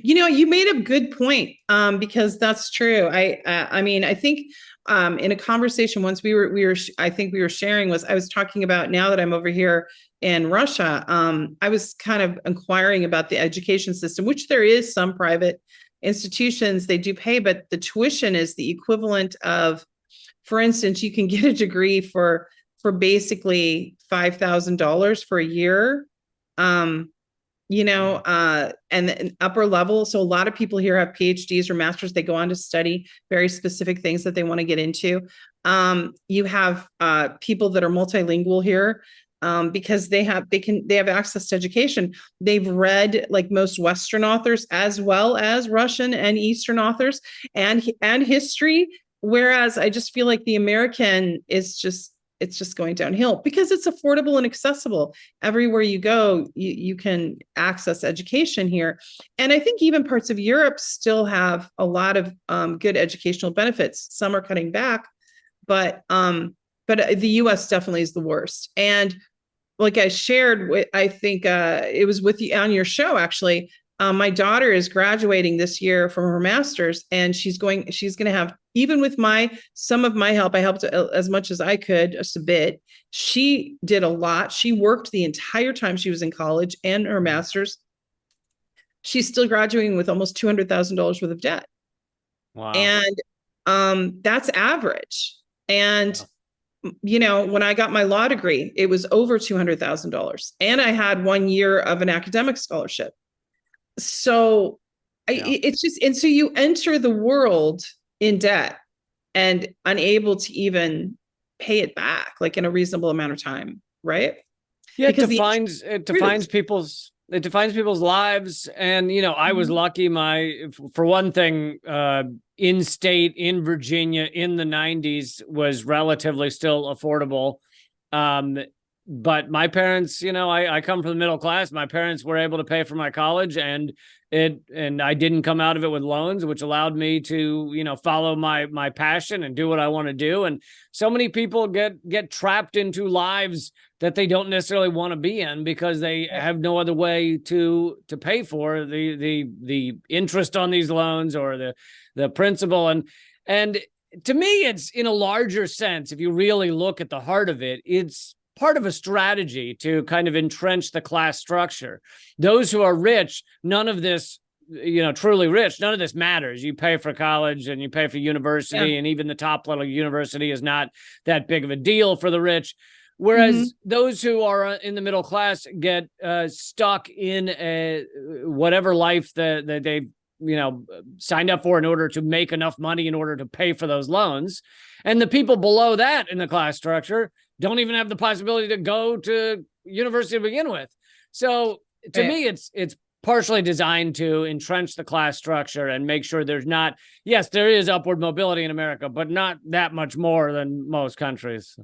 You made a good point, because that's true. I mean, I think in a conversation once I think we were sharing I was talking about, now that I'm over here in Russia, I was kind of inquiring about the education system, which there is some private institutions they do pay, but the tuition is the equivalent of, for instance, you can get a degree for basically $5,000 for a year. And the upper level. So a lot of people here have PhDs or masters. They go on to study very specific things that they want to get into. You have people that are multilingual here, because they have access to education. They've read, like most Western authors, as well as Russian and Eastern authors, and history. Whereas I just feel like the American is it's just going downhill because it's affordable and accessible. Everywhere you go, you can access education here. And I think even parts of Europe still have a lot of good educational benefits. Some are cutting back, but the US definitely is the worst. And like I shared, I think it was with you on your show, actually. My daughter is graduating this year from her master's, and she's going to have, even with some of my help, I helped as much as I could, just a bit. She did a lot. She worked the entire time she was in college and her master's. She's still graduating with almost $200,000 worth of debt. Wow. And that's average. And when I got my law degree, it was over $200,000, and I had 1 year of an academic scholarship. So it's just, and so you enter the world in debt and unable to even pay it back, like in a reasonable amount of time, right? Yeah, it defines people's lives. And I was lucky. For one thing, in state in Virginia in the 90s was relatively still affordable. But my parents, I come from the middle class. My parents were able to pay for my college, and I didn't come out of it with loans, which allowed me to, follow my passion and do what I want to do. And so many people get trapped into lives that they don't necessarily want to be in because they have no other way to pay for the interest on these loans or the principal. And to me, it's, in a larger sense, if you really look at the heart of it, it's part of a strategy to kind of entrench the class structure. Those who are rich, none of this, truly rich, none of this matters. You pay for college and you pay for university, and even the top level university is not that big of a deal for the rich. Whereas those who are in the middle class get stuck in whatever life that they've signed up for in order to make enough money in order to pay for those loans. And the people below that in the class structure don't even have the possibility to go to university to begin with. So to me, it's partially designed to entrench the class structure and make sure there's not, yes, there is upward mobility in America, but not that much more than most countries.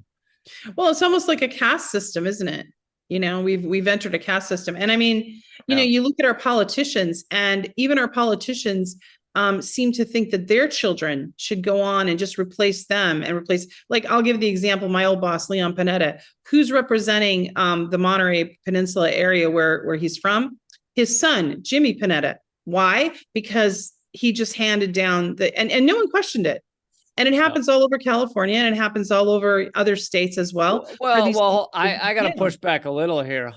Well, it's almost like a caste system, isn't it? We've entered a caste system. And I mean, you look at our politicians, and even our politicians seem to think that their children should go on and just replace them and like, I'll give the example, my old boss, Leon Panetta, who's representing the Monterey Peninsula area where he's from, his son, Jimmy Panetta. Why? Because he just handed down and no one questioned it. And it happens all over California, and it happens all over other states as well. Well, I got to push back a little here.